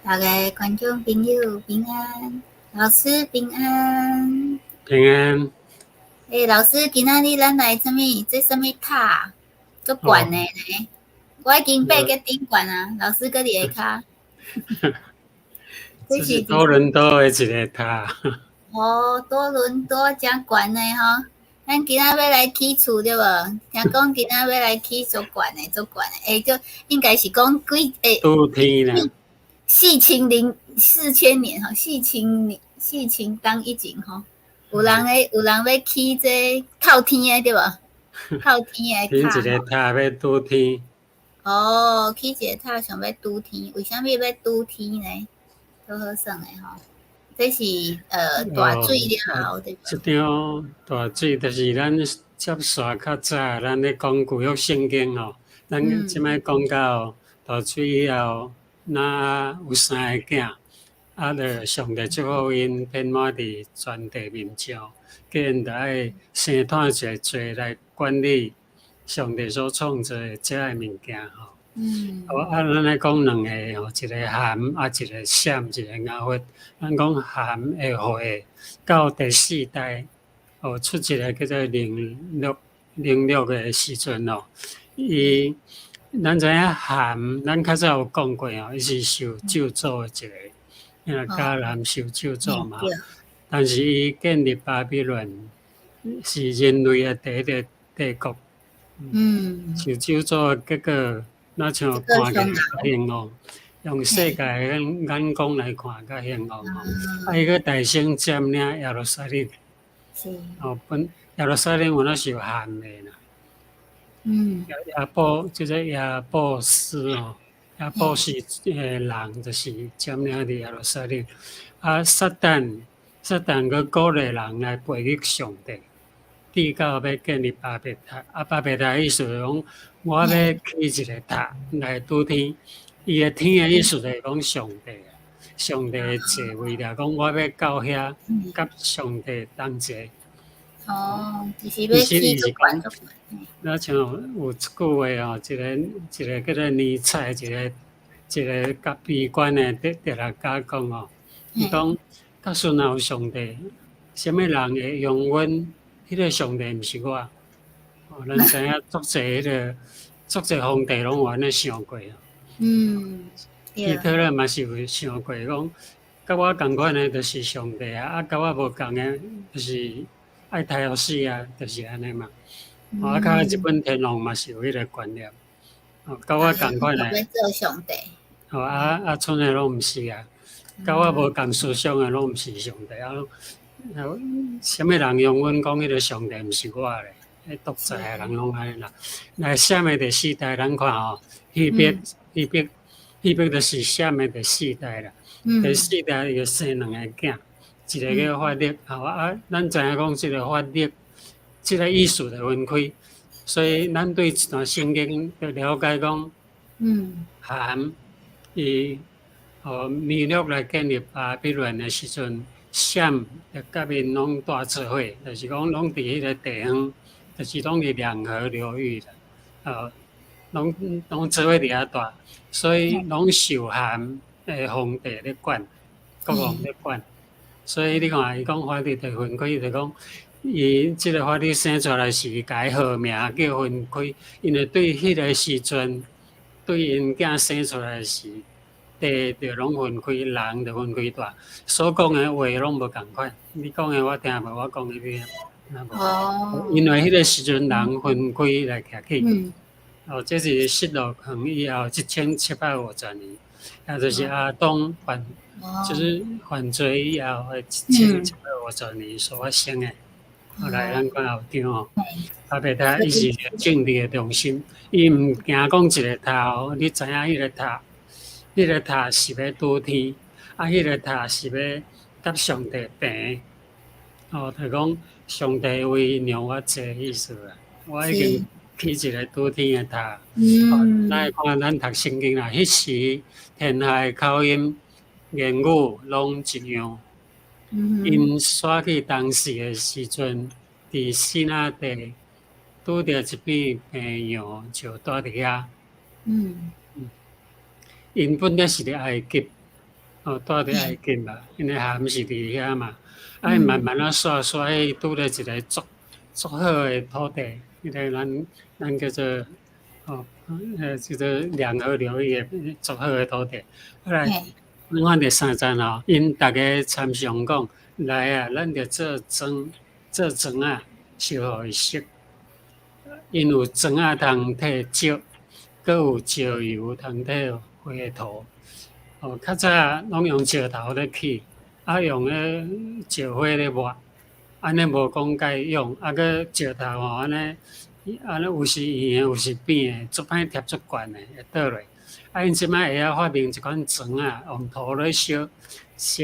大家观众朋友平安，老师平安。平安。老师，今仔日咱来这什么塔？足悬的呢？我已经爬个顶悬啊，老师搁伫下骹。这是多伦多的一个塔。多伦多真悬的吼。咱今仔要来起厝对无？听讲今仔要来起足悬的，足悬的。就应该是讲拄天啦。4000年吼，4000当以前吼，有人要起这透天的对无？透天的塔。起一个塔要拄天。起一个塔想要拄天，为什么要拄天呢？都好耍的吼。这是大水了后对吧？这张大水就是咱接续较早，咱咧讲旧约圣经吼，咱即摆讲到大水以后，那有3个囝，就上帝祝福因遍满伫全地面上，叫因着爱生产一个罪来管理上帝所创造的遮个物件吼。咱来讲2个吼，一个含，一个闪，一个雅弗。咱讲含的火到第4代，出一个叫做零六的时阵哦。咱知影含，咱较早有讲过哦，伊是受咒诅的一个，因为迦南受咒诅嘛。但是伊建立巴比伦是人类的第一个帝国。受咒诅的结果，那像看起来兴旺，用世界的眼光来看，较兴旺吼。伊个大声占领耶路撒冷。耶路撒冷原来是有含的啦。亚波斯吼，亚波斯人就是占领伫耶路撒冷。撒旦个鼓励人来背逆上帝。地到要建立巴别塔，巴别塔意思是讲，我要起一个塔来拄天。伊个天的意思就是讲上帝啊，上帝的座位啦，讲我要到遐，甲上帝同齐。就是要起足悬。那像有一句话吼，一个叫做尼采，一个甲悲观的哲学家讲吼，伊讲，假使若有上帝，什么人会永远？迄个上帝毋是我，咱知影足侪皇帝拢有安尼想过希特勒嘛是有想过讲，甲我共款的，就是上帝啊，甲我无共的，就是爱杀互死啊，就是安尼嘛。较日本天皇嘛是有迄个观念，甲我共款的。要做上帝。剩的拢毋是啊，甲我无共思想的拢毋是上帝啊。什么人永远讲迄个上帝毋是我咧？独裁的人拢安尼啦。来闪的第4代，咱看吼，希伯就是闪的第4代啦。第4代伊生2个囝，一个叫法律，咱知影讲即个法律，即个意思就分开。所以咱对一段圣经就了解讲，含伊弥勒来建立巴比伦的时阵。闪甲因拢带做伙，就是讲拢伫迄个地方，就是拢伫两河流域啦，拢做伙伫遐住，所以拢受含的皇帝咧管，国王咧管。所以你看，伊讲法律就分开，就讲伊即个法律生出来是改号名叫分开，因为对迄个时阵，对因囝生出来是。地就拢分开，人就分开住，所讲的话拢无共款。你讲的我听无，我讲的你听无。因为迄个时阵人分开来徛起。这是失落恒以后1750年，也就是阿当就是犯罪以后的1750年所发生的。后来咱看后张哦，巴别塔伊是政治的中心，伊毋惊讲一个塔哦，你知影迄个塔？迄个塔是要拄天，迄个塔是要甲上帝平，就讲上帝为让我坐意思啦。我已经起一个拄天的塔。咱看咱读圣经啦，迄时天下的口音、言语拢一样。因刷去当时的时阵，伫西那地拄着一片平洋，就住伫遐。因本来是伫埃及，住伫爱近嘛，因为含是伫遐嘛，爱慢慢啊刷刷，拄着一个足好诶土地，迄个咱叫做叫做两河流域诶足好诶土地。后来阮看着三站吼，因逐个参详讲来啊，咱着做庄啊，收互伊熟，因有庄啊通摕石，搁有石油通摕花土。较早拢用石头咧起，用石花咧抹，安尼无讲该用，搁石头安尼有时圆有时扁诶，足歹贴足悬诶，会倒落。因即摆会晓发明一款庄啊，用土咧烧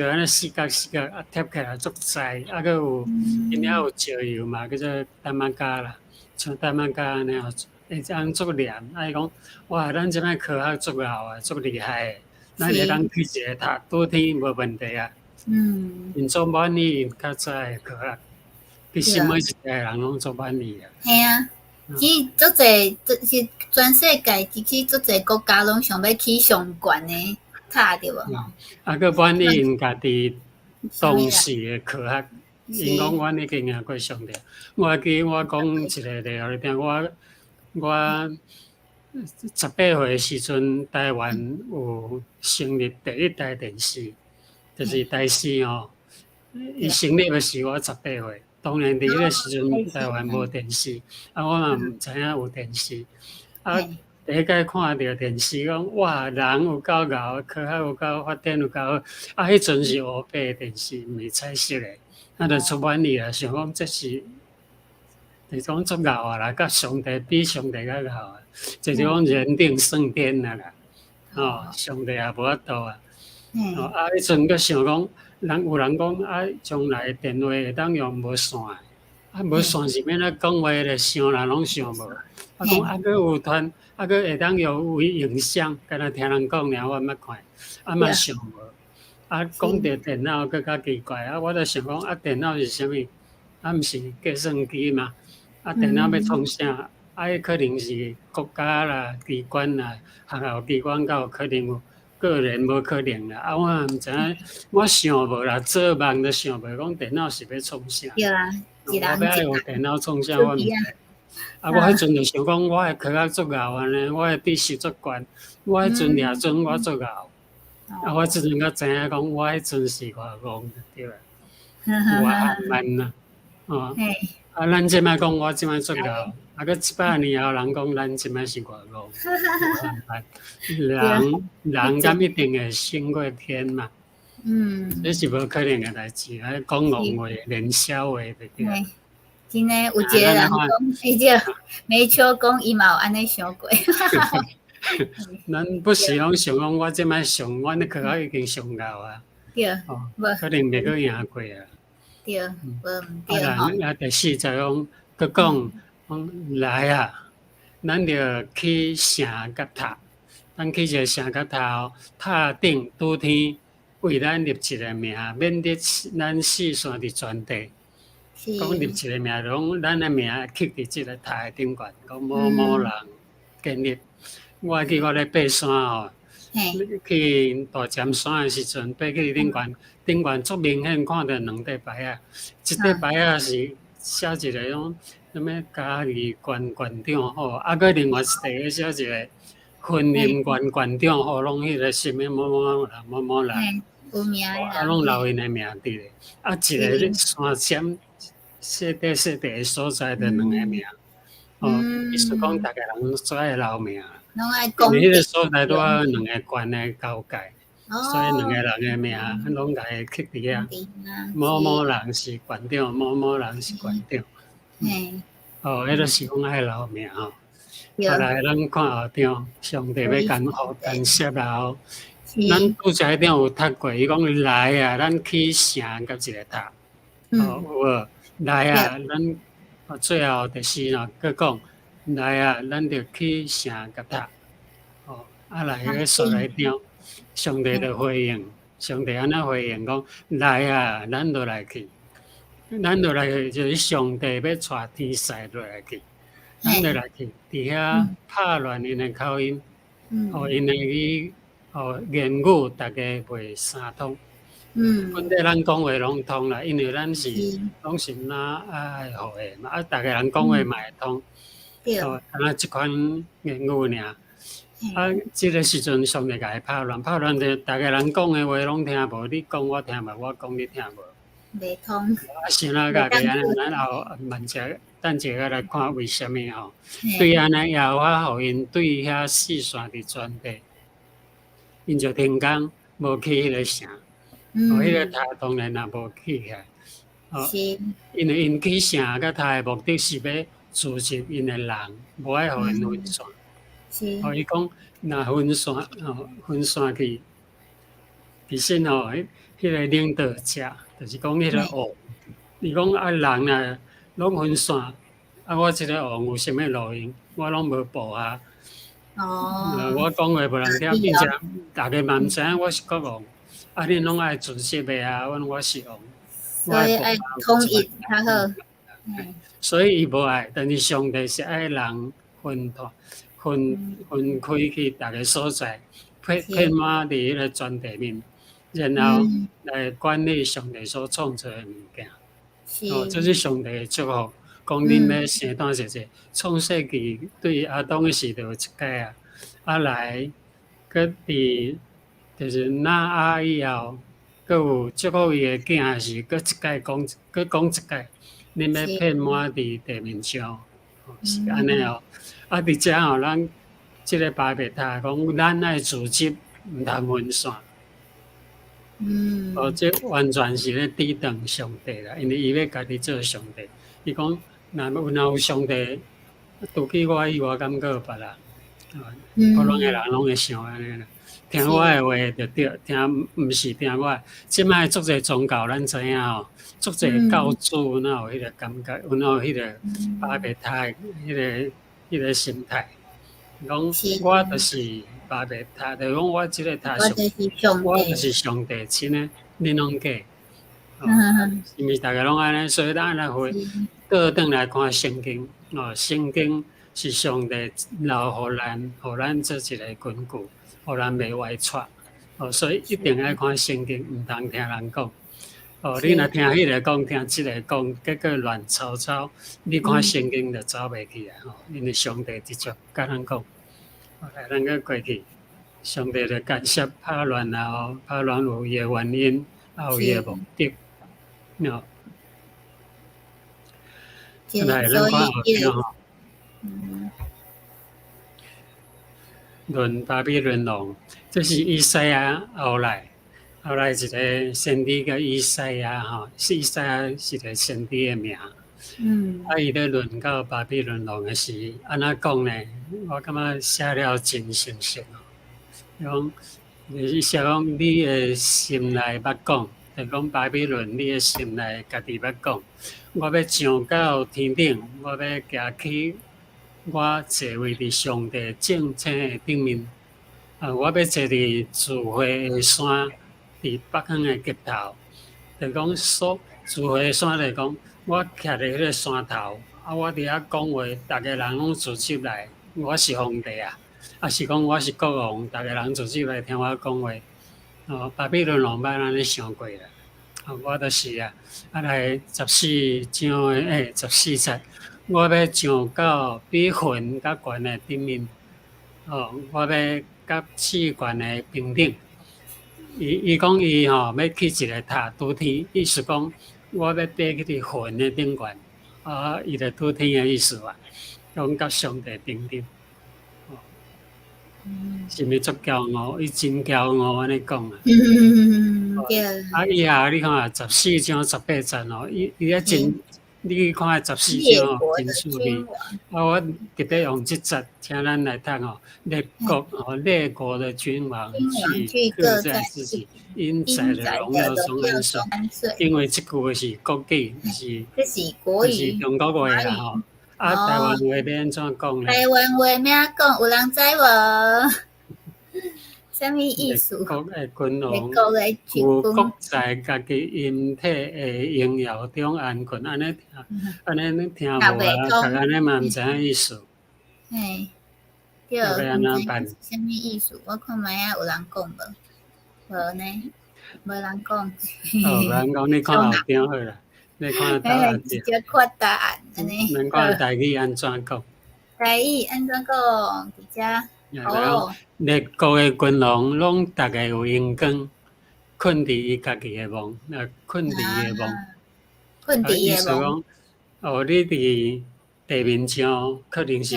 安尼四角贴起来足栽，搁有因遐有石油嘛，叫做淡仔胶啦，像淡仔胶安尼会当足黏。讲哇，咱即摆科学足好啊，足厉害诶。咱会当开一个塔，拄天无问题啊。因做满意，较早诶科学，其实每一个人拢做满意啊。系啊，其实足侪，是全世界其实足侪国家拢想要起上悬诶塔，对无吼？搁满意因家己当时诶科学，因讲阮已经过上了。我还记我讲一个例互你听，我18岁时阵，台湾有成立第一台电视，就是台视吼。伊成立诶时我18岁，当然伫迄个时阵台湾无电视，我嘛毋知影有电视。第一摆看着电视，讲哇，人有够牛，科学有够发展有够好。迄阵是黑白电视，毋是彩色诶，就出满意啦，想讲这是。就是讲足牛啊啦，甲上帝比上帝较牛啊，就是讲人定胜天啊啦，上帝也无法度啊。迄阵佫想讲，有人讲将来电话会当用无线，无线是免咧讲话咧，想人拢想无。讲佫有佗会当用影像，敢若听人讲尔，我毋捌看，嘛想无。讲着电脑佫较奇怪，我就想讲电脑是啥物？毋是计算机嘛？电脑要创啥？迄可能是国家啦、机关啦、学校机关，才有可能有个人无可能啦。我毋知影，我想无啦，做梦都想袂讲电脑是要创啥。对啊，我要用电脑创啥，我毋知。我迄阵就想讲，我诶科学足牛安尼，我诶知识足悬，我迄阵掠准我足牛。我即阵才知影讲，我迄阵是偌戆对啦，偌暗慢啦，咱即摆讲，我即摆足牛，搁100年后人讲咱即摆是偌戆，人敢一定会升过天嘛？这是无可能诶代志，讲戆话、连销话对对。真诶，有一个人讲，美秋讲伊嘛有安尼想过。咱不是拢想讲，我即摆上，阮诶科学已经上高啊，可能袂阁赢过啊。对，无毋对吼。第四就讲，佮讲来啊，咱着去城甲塔，咱去一个城甲塔塔顶拄天为咱立一个名，免得咱四散伫全地。讲立一个名，拢咱诶名刻伫即个塔诶顶悬，讲某人建立。我还记我咧爬山吼，去大尖山诶时阵，爬去顶悬足明显看到两块牌啊，一块牌啊是写一个种什物嘉义县县长吼，搁另外一个写一个昆林县县长吼，拢迄个什物某人，有名诶拢留因诶名伫咧。一个山尖细地诶所在，着两个名。意思讲，逐个人做爱留名。迄个所在拄啊两个县诶交界，所以两个人诶名拢甲伊刻伫遐。某人是县长，某人是县长。迄个是讲爱留名吼。后来咱看后场，上帝要干涉啦吼。咱拄则迄顶有读过，伊讲来啊，咱去城甲一个塔。有无？来啊，咱最后第四喏，佮讲。来啊！咱着去城甲塔，来个所来顶，上帝就回应，上帝安那回应讲：来啊！咱就来去，就是上帝要带天使落来去，咱就来去，伫遐拍乱因诶口音，因会去言语大家袂相通。本地咱讲话拢通啦，因为咱是拢是哪爱学的嘛，啊，大家人讲话嘛会通。敢若即款言语尔。即个时阵上帝甲伊拍乱者，大家人讲的话拢听无，你讲我听无，我讲你听无，袂通。先啊，甲袂安尼，咱后慢者，等者来看为虾米吼？对安尼也有法互因对遐四线伫传递，因就停工无去迄个城，迄个塔当然也无去起来。因为因去城甲塔的目的是要组织因的人，无爱互因分散。伊讲，若分散去，其实迄个领导者，就是讲迄个王。伊讲人啊，拢分散，我一个王有啥物路用？我拢无报下。我讲话无人听，并且大家嘛毋知影我是国王，恁拢爱自识的啊，我是王。所以爱统一较好。所以伊无爱，但是上帝是爱人分开去逐个所在，遍满伫迄个全地面，然后来管理上帝所创造的物件。这是上帝的祝福。讲恁要生单实际，创世纪对亚当的时代有一届来，佮伫就是以后，佮有祝福伊的囝是佮一届讲一届，恁要遍满伫地面上，是安尼哦。伫遮咱即个巴别塔讲，咱爱组织，毋通分散。这完全是咧抵挡上帝啦，因为伊要家己做上帝。伊讲，若有上帝，除去我以外，感觉有别人。普通的人拢会想安尼啦，听我的话就对，听毋是听我。即摆足侪宗教，咱知影吼，足侪教主哪有迄个感觉，哪有迄个巴别塔迄个心态。讲我就是巴别塔，就讲我即个塔我就是上帝亲的，恁拢假。是毋是大家拢安尼？所以咱安尼会倒转来看圣经。圣经是上帝留互咱做一个根据，互咱袂歪错。所以一定爱看圣经，毋通听人讲。你若听迄个讲，听即个讲，结果乱糟糟，你看圣经就走袂去啊！因为上帝直接甲咱讲，来咱个过去，上帝就干涉拍乱后，拍乱有伊的原因，也有伊的目的。来，咱看后边吼。论巴比伦王，这是以赛亚后来一个先知叫以赛亚吼，以赛亚是一个先知的名。伊咧论到巴比伦王的时，安怎讲呢？我感觉写了真成熟哦。伊写讲你的心内捌讲，就讲巴比伦你的心内家己捌讲，我要上到天顶，我要行去。我坐位伫上帝正清的顶面，我要坐伫智慧的山，伫北方的极头。就讲智慧的山，就讲我徛伫迄个山头，我伫遐讲话，逐个人拢自集来，我是皇帝啊，是讲我是国王，逐个人自集来听我讲话。巴比伦王捌安尼想过啦，我就是啊，来14章的14节。我要上到比云较悬的顶面，我要到四悬的平顶。伊讲伊要去一个塔拄天，意思讲我要爬去伫云的顶悬，伊就拄天的意思啊，讲到上帝顶顶。是毋是足骄傲？伊真骄傲安尼讲啊。对。以下你看14章18节伊咧真。你看14章真趣味，我特别用这节，请咱来读列国的君王去各在自己因在的荣耀中安息。因为这句是国语，是中国话啦吼。台湾话要安怎讲呢？台湾话咩讲？有人知无？什么意思？国的君王有国在家己引体的荣耀中安困，安尼听无啊？安尼嘛毋知影意思。对，要安毋知怎办？是啥物意思，我看卖啊有人讲无？无呢，无人讲。无人讲，你看后边好啦，你看倒后边，直接看答案安尼。免看台语安怎讲。台语安怎讲？伫遮就哦，列国的君王拢逐个有荧光，困伫伊家己的梦，困伫伊的梦。困伫意思伊的梦。讲，你伫地面上可能是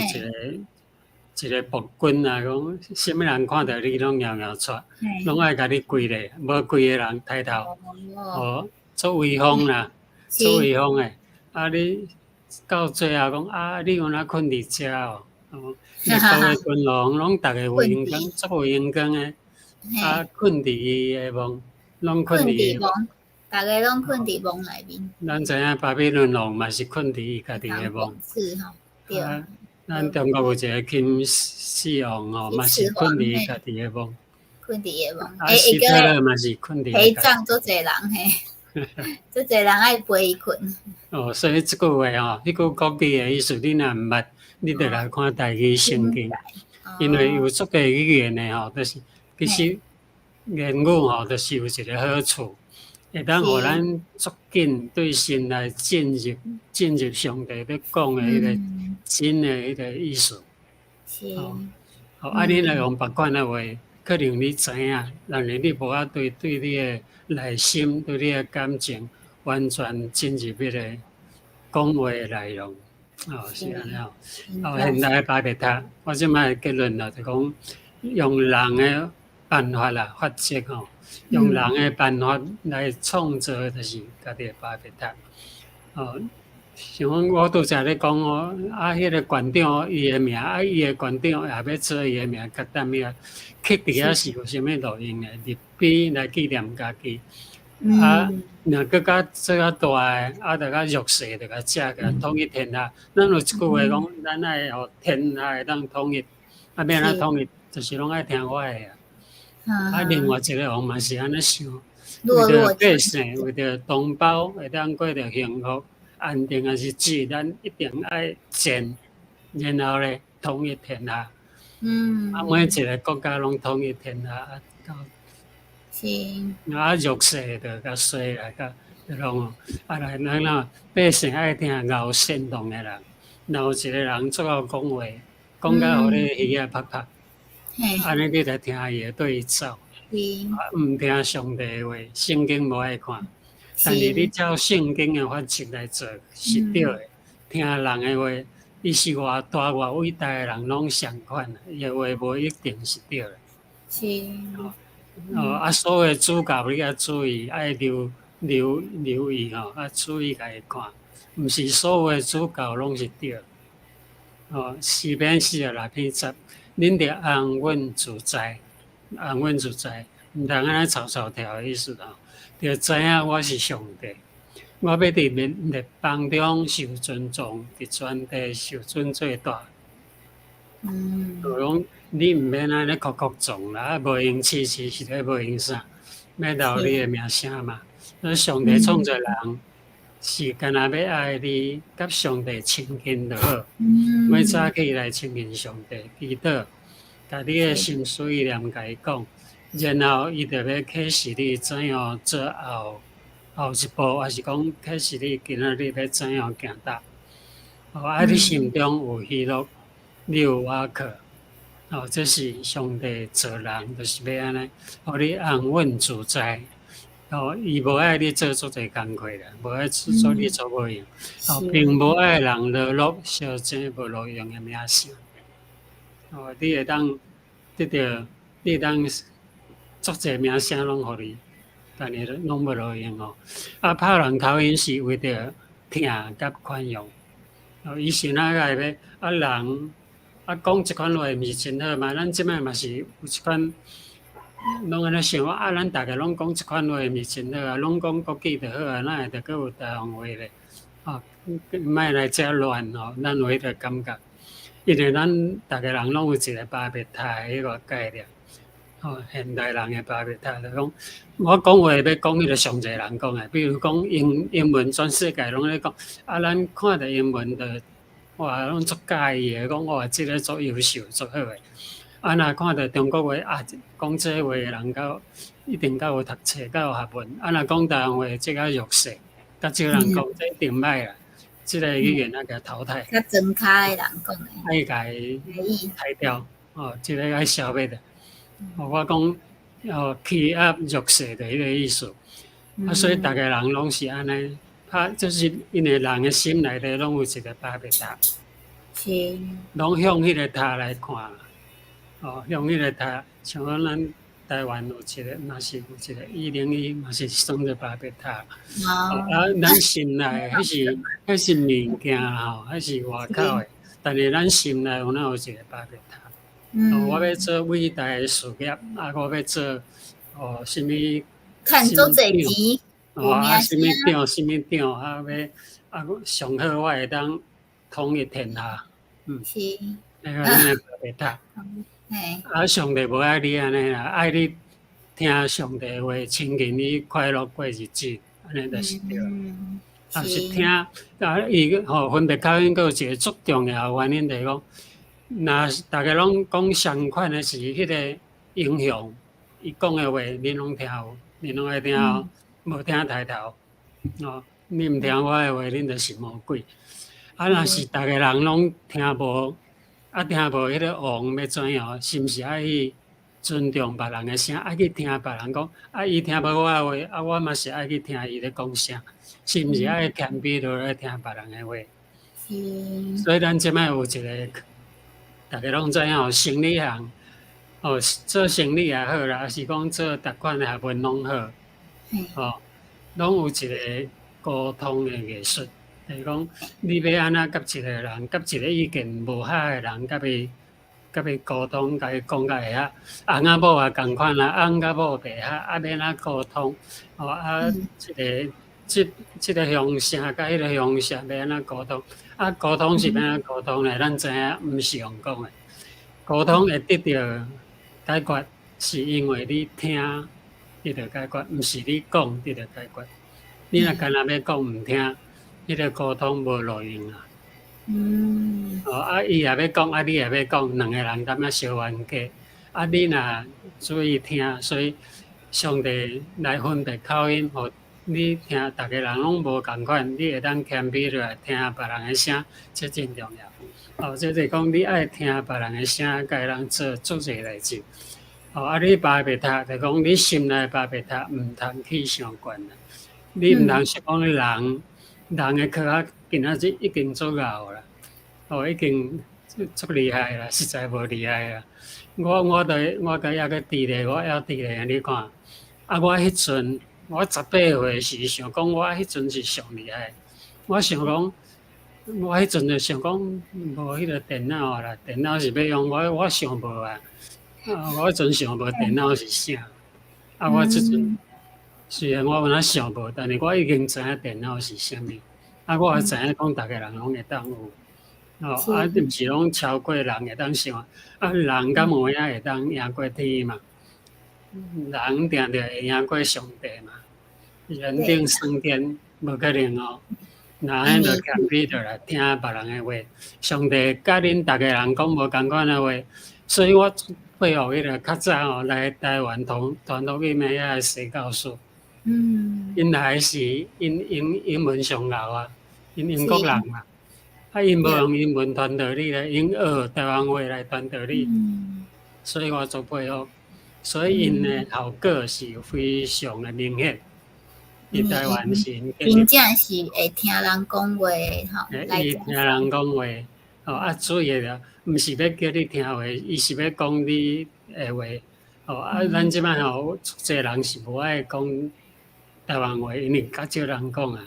一个暴君啊，讲什么人看到你拢摇摇喘，拢爱甲你跪咧，无跪的人抬头，做威风啦，做威风诶。啊，你到最后讲啊，你有哪困伫遮哦？列国的君王拢逐个有荧光，足有荧光诶，啊，困伫伊的梦，拢困伫伊梦。大家拢困伫梦内面。咱知影巴比伦王嘛是困伫伊家己的梦。是吼，对。咱中国有一个金丝王吼，嘛是困伫伊家己的梦。困伫伊的梦。啊，希特勒嘛是困伫。陪葬足侪人嘿，足侪人爱陪伊困。哦，所以即句话吼，迄句国语的意思，你若毋捌，你着来看台语圣经，因为有足个语言的吼，就是其实言语吼，就是有一个好处。会当互咱足紧对心来进入上帝咧讲的迄个真的迄个意思。是。啊，你若用别款的话，可能你知影，但是你无法对你的内心、对你的感情完全进入迄个讲话的内容。是安尼哦。现代的巴别塔，我即摆结论啦，就讲用人的办法啦，法则吼。用人的办法来创造，就是家己的巴别塔。像我拄则咧讲哦，迄个馆长伊的名，伊的馆长也要做伊的名，甲踮遐刻伫遐是有啥物路用的？立碑来纪念家己。若搁较做较大的，着较弱势，着甲遮个统一天下。咱有一句话讲，咱爱互天下会当统一，要安怎统一？就是拢爱听我的啊。另外一个王嘛是安尼想，为着百姓，为着同胞会当过着幸福、安定的日子，咱一定爱战，然后咧统一天下。每一个国家拢统一天下，是。弱势着甲衰来甲拢来咱百姓爱听咬煽动的人，若有一个人做到讲话，讲甲互你耳仔拍拍。安尼你来听伊会对伊走，毋听上帝话，圣经无爱看，但是你照圣经的法则来做是对的。听人的话，伊是偌大偌伟大的人拢相款，伊的话无一定是对的。是。所有的主教你要注意，爱留意吼，注意家己看，毋是所有的主教拢是对。诗篇46篇10。恁着安稳自在，安稳自在，毋通安尼吵吵跳的意思吼。着知影我是上帝，我要伫列邦中受尊重，伫全地受尊最大。就讲你毋免安尼哭撞啦，无用试是咧无用啥，要留你的名声嘛。所上帝创造人是干那要爱你，甲上帝亲近就好。每早起来亲近上帝，祈祷，甲你的心思意念甲伊讲，然后伊就要启示你怎样做后一步，还是讲启示你今仔日要怎样行踏。你心中有喜乐，你有瓦克。这是上帝做人，就是要安尼，互你安稳自在。伊无爱你做足侪工课啦，无爱做你做无用，并无爱人落落小钱无路用的名声。你会当得到，你会当足侪名声拢互你，但是拢无路用哦。拍人口音是为着听甲宽容。伊是哪个要人讲一款话毋是真好嘛？咱即摆嘛是有一款。拢安尼想咱大家拢讲一款话，毋是真好啊！拢讲国语就好啊，哪会着阁有台湾话咧？莫来遮乱吼，咱有迄个感觉，因为咱大家人拢有一个巴别塔迄个概念。现代人的巴别塔就讲，我讲话要讲迄个上济人讲的，比如讲英文，全世界拢咧讲。咱看着英文哇，拢足介意的，讲哇，即个足优秀、足好诶。啊，若看到中国话啊，讲这话诶人较一定较有读册、较有学问。啊，若讲台湾话，即较弱势，较少人讲，这一定歹啦。即个语言甲淘汰，较装卡诶人讲诶，爱甲伊汰掉，即个爱消灭的。我讲欺压弱势的迄个意思。啊，所以逐个人拢是安尼，就是因为人诶心内底拢有一个巴别塔，是，拢向迄个塔来看。向迄个塔，像咱台湾有一个，嘛是有一个101，嘛是算做巴别塔。咱心内迄是物件吼，迄是外口诶，但是咱心内有哪有一个巴别塔？我要做伟大诶事业，我要做什么？趁足侪钱，什么长，什么长，上好我会当统一天下。是，咱诶巴别塔。上帝无爱你安尼啦，爱你听上帝话，亲近你，快乐过日子，安尼就是对。是听伊分别口音，佫有一个足重要诶原因，就是讲，若大家拢讲相款诶是迄个英雄，伊讲诶话，恁拢听有，恁拢爱听有，无听抬头。你毋听我诶话，恁就是魔鬼。若是逐个人拢听无。听无迄个王要怎样？是毋是爱去尊重别人诶声？爱去听别人讲？伊听无我诶话，我嘛是爱去听伊咧讲啥？是毋是爱谦卑落来听别人诶话？所以咱即摆有一个，大家拢知影生理行，做生理也好啦，还是讲做逐款诶学问拢好，拢有一个沟通诶艺术。就是讲，你要安怎甲一个人，甲一个意见无合诶人，甲伊沟通，甲伊讲甲会晓。翁仔某也共款啦，翁甲某袂合，要安怎沟通？即个乡下甲迄个乡下要安怎沟通？沟通是要安怎沟通咧？咱知影，毋是用讲诶。沟通会得到解决，是因为你听得到解决，毋是你讲得到解决。你若干那要讲毋听。迄个沟通无路用啊！伊也要讲，你也要讲，两个人感觉相冤家。你若注意听，所以上帝来分别口音，互你听，逐个人拢无共款，你会当谦卑落来听别人诶声，这真重要。这就是讲你爱听别人诶声，甲人做足侪代志。你巴别塔就讲你心内巴别塔，毋通去伤悬啦。你毋通是讲你人诶科学今仔日已经足够啦，已经足厉害啦，实在无厉害啦。我甲抑个伫咧，我还伫咧，你看，我迄阵我18岁时想讲，我迄阵是上厉害。我想讲，我迄阵就想讲，无迄个电脑啦，电脑是要用，我想无啊。我迄阵想无电脑是啥，我即阵。虽然我有哪想无，但是我已经知影电脑是啥物。我也知影讲，逐个人拢会当有。毋是拢超过人会当想。人甲模样会当赢过天嘛？人定定会赢过上帝嘛？人定胜天，无可能哦。那安就谦卑落来听别人诶话。上帝甲恁逐个人讲无共款诶话，所以我配合迄个较早来台湾传福音诶遐西教授。因还是英文上流啊，英国人嘛，因无用英文传道理咧，因学台湾话来传道理，所以我做配合，所以因的效果是非常的明显。伫台湾是真正是会听人讲话吼，伊听人讲话，注意了，毋是要叫你听话，伊是要讲你的话，咱即摆足侪人是无爱讲。台湾话因为较少人讲啊，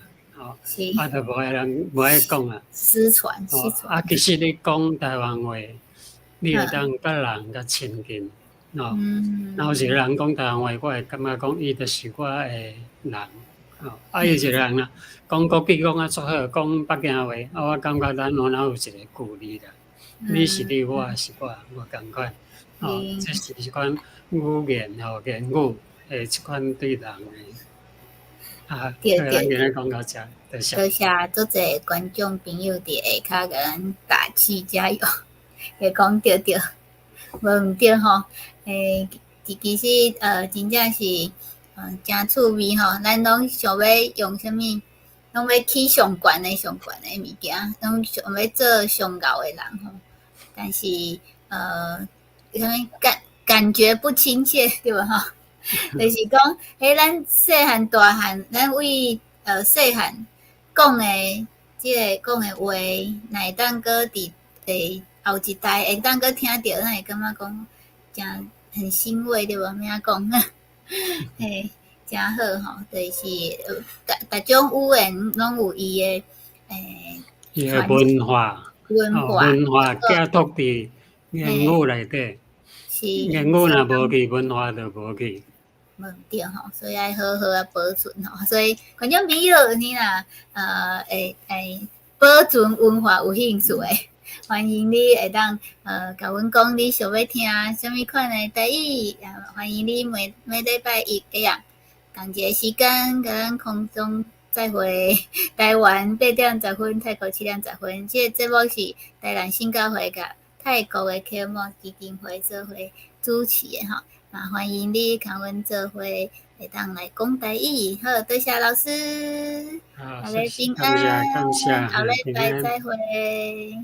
就无爱讲啊。失传。其实你讲台湾话，你会当甲人较亲近，若有一个人讲台湾话，我会感觉讲伊就是我诶人，有一个人啦，讲国语讲足好，讲北京话，我感觉咱哪有一个距离啦。你是你，我是我，无共款。这是一款语言言语即款对人诶。啊，对对，咱今日讲到这，多谢。多谢足侪观众朋友伫下骹甲咱打气加油，会讲对对，无毋对吼，其实真正是真趣味吼，咱拢想要用啥物，拢要去上悬的物件，拢想要做上敖的人吼，但是啥物感觉不亲切，对无吼？就是讲，咱细汉大汉，咱为细汉讲的即个讲的话，若会当搁伫后一代会当搁听着，咱会感觉讲真很欣慰，对无？咩讲？嘿，真好吼，就是逐种语言拢有伊的伊个文化，文化寄托伫言语内底，是言语若无去，文化就无去。无对吼，所以爱好好啊保存吼。所以观众朋友，你若会保存文化有兴趣诶，欢迎你会当甲阮讲你想要听什么款诶台语，欢迎你每礼拜一个样同一个时间甲咱空中再会。台湾8:10，泰国7:10。这个节目是台南新教会甲泰国诶科莫基金会做伙主持诶吼。欢迎你甲阮做伙，会当来讲台语。好，多谢老师，大家平安，感谢，后礼拜再会。